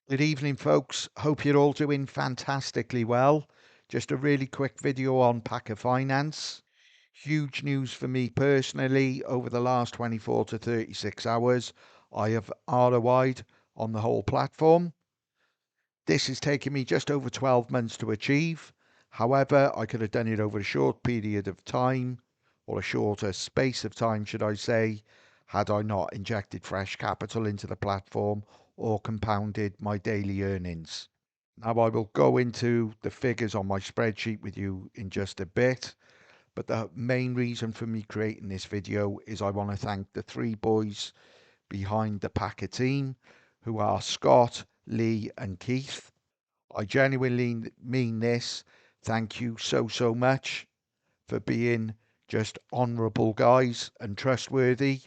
Good evening, folks. Hope you're all doing fantastically well. Just a really quick video on PACA Finance. Huge news for me personally. Over the last 24 to 36 hours, I have ROI'd on the whole platform. This has taken me just over 12 months to achieve. However, I could have done it over a short period of time, or a shorter space of time, should I say, had I not injected fresh capital into the platform or compounded my daily earnings. Now, I will go into the figures on my spreadsheet with you in just a bit, but the main reason for me creating this video is I want to thank the three boys behind the PACA team, who are Scott, Lee, and Keith. I genuinely mean this. Thank you so much for being just honourable guys and trustworthy.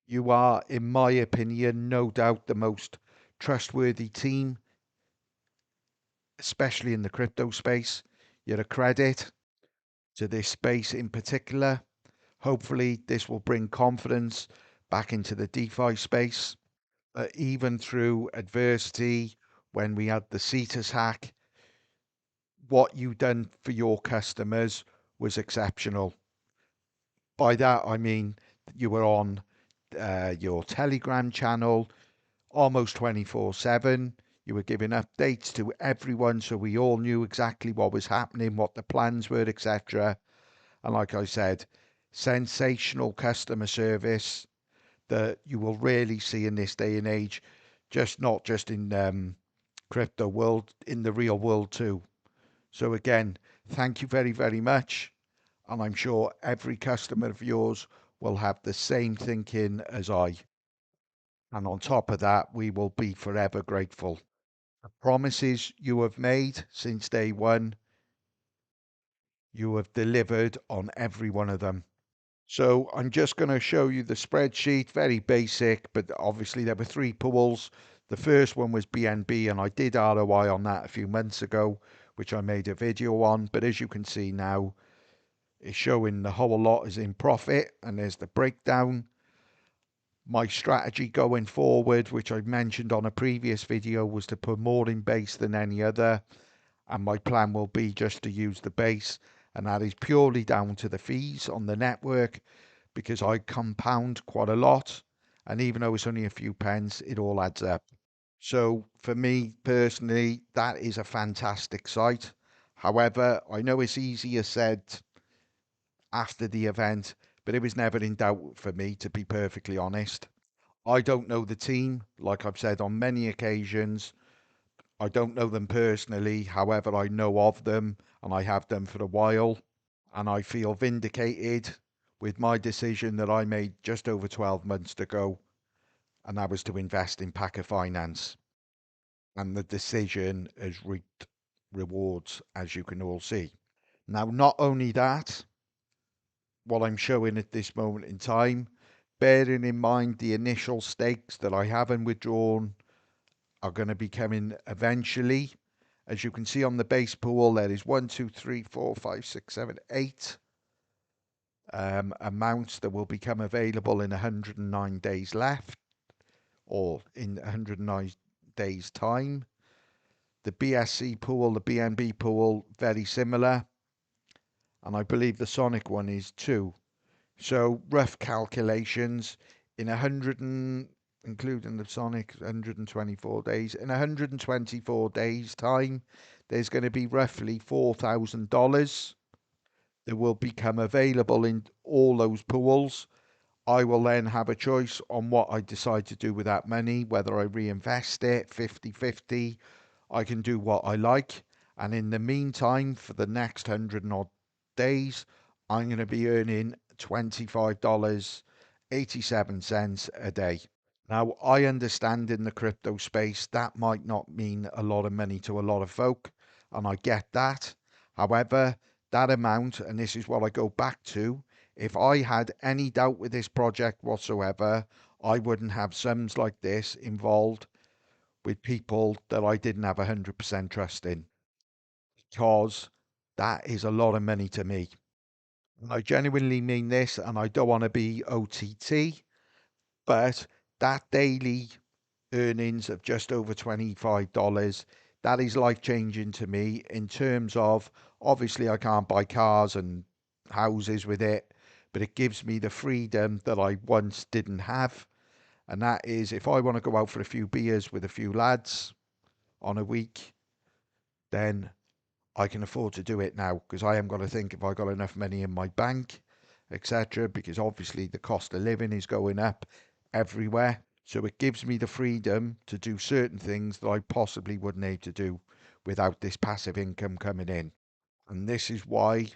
You are, in my opinion, no doubt the most trustworthy team, especially in the crypto space. You're a credit to this space in particular. Hopefully, this will bring confidence back into the DeFi space. Even through adversity, when we had the CETAS hack, what you done for your customers was exceptional. By that, I mean you were on your Telegram channel almost 24/7. You were giving updates to everyone so we all knew exactly what was happening, what the plans were, etc. And like I said, sensational customer service that you will rarely see in this day and age, just not just in crypto world, in the real world too. So again, thank you very much. And I'm sure every customer of yours will have the same thinking as I. And on top of that, we will be forever grateful. The promises you have made since day one, you have delivered on every one of them. So I'm just going to show you the spreadsheet, very basic, but obviously there were three pools. The first one was BNB, and I did ROI on that a few months ago, which I made a video on. But as you can see now, it's showing the whole lot is in profit, and there's the breakdown. My strategy going forward, which I mentioned on a previous video, was to put more in base than any other, and my plan will be just to use the base, and that is purely down to the fees on the network, because I compound quite a lot, and even though it's only a few pence, it all adds up. So for me personally, that is a fantastic site. However, I know it's easier said after the event, but it was never in doubt for me, to be perfectly honest. I don't know the team, like I've said on many occasions. I don't know them personally, however, I know of them and I have done for a while. And I feel vindicated with my decision that I made just over 12 months ago, and that was to invest in PACA Finance. And the decision has reaped rewards, as you can all see. Now, not only that, what I'm showing at this moment in time, bearing in mind the initial stakes that I haven't withdrawn are going to be coming eventually. As you can see on the base pool, there is 1, 2, 3, 4, 5, 6, 7, 8 amounts that will become available in 109 days left, or in 109 days time. The BSC pool, the BNB pool, very similar, and I believe the Sonic one is 2. So rough calculations, in 100 including the Sonic, 124 days, in 124 days time, there's going to be roughly $4,000 that will become available in all those pools. I will then have a choice on what I decide to do with that money, whether I reinvest it 50/50. I can do what I like. And in the meantime, for the next 100 and odd days, I'm going to be earning $25.87 a day. Now, I understand in the crypto space that might not mean a lot of money to a lot of folk, and I get that. However, that amount, and this is what I go back to, if I had any doubt with this project whatsoever, I wouldn't have sums like this involved with people that I didn't have 100% trust in, because that is a lot of money to me. And I genuinely mean this, and I don't want to be OTT, but that daily earnings of just over $25. That is life changing to me in terms of, obviously, I can't buy cars and houses with it, but it gives me the freedom that I once didn't have. And that is, if I want to go out for a few beers with a few lads on a week, then I can afford to do it now because I am going to think if I got enough money in my bank, etc. Because obviously the cost of living is going up everywhere. So it gives me the freedom to do certain things that I possibly wouldn't able to do without this passive income coming in. And this is why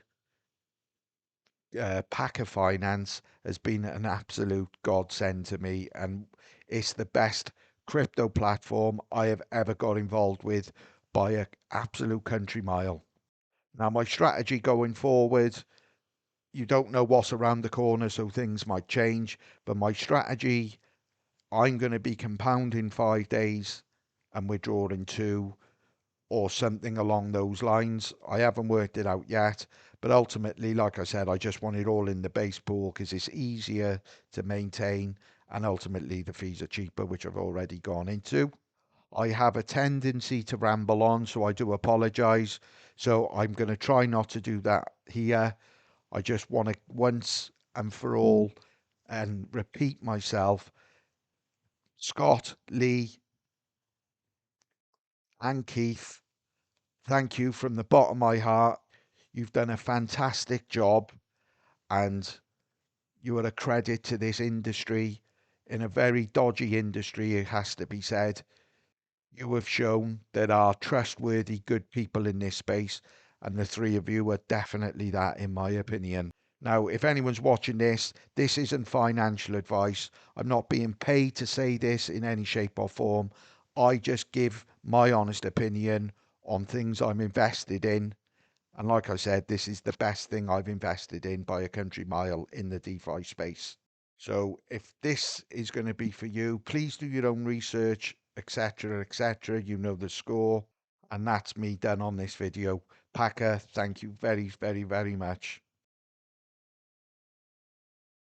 PACA Finance has been an absolute godsend to me. And it's the best crypto platform I have ever got involved with by an absolute country mile. Now, my strategy going forward, you don't know what's around the corner, so things might change. But my strategy, I'm going to be compounding 5 days and withdrawing two, or something along those lines. I haven't worked it out yet, but ultimately, like I said, I just want it all in the base pool because it's easier to maintain, and ultimately the fees are cheaper, which I've already gone into. I have a tendency to ramble on, so I do apologize. So I'm going to try not to do that here. I just want to once and for all and repeat myself. Scott, Lee, and Keith, thank you from the bottom of my heart. You've done a fantastic job, and you are a credit to this industry. In a very dodgy industry, it has to be said. You have shown there are trustworthy, good people in this space, and the three of you are definitely that, in my opinion. Now, if anyone's watching this, this isn't financial advice. I'm not being paid to say this in any shape or form. I just give my honest opinion on things I'm invested in. And like I said, this is the best thing I've invested in by a country mile in the DeFi space. So if this is going to be for you, please do your own research, etc., etc. You know the score. And that's me done on this video. PACA, thank you very, very, very much.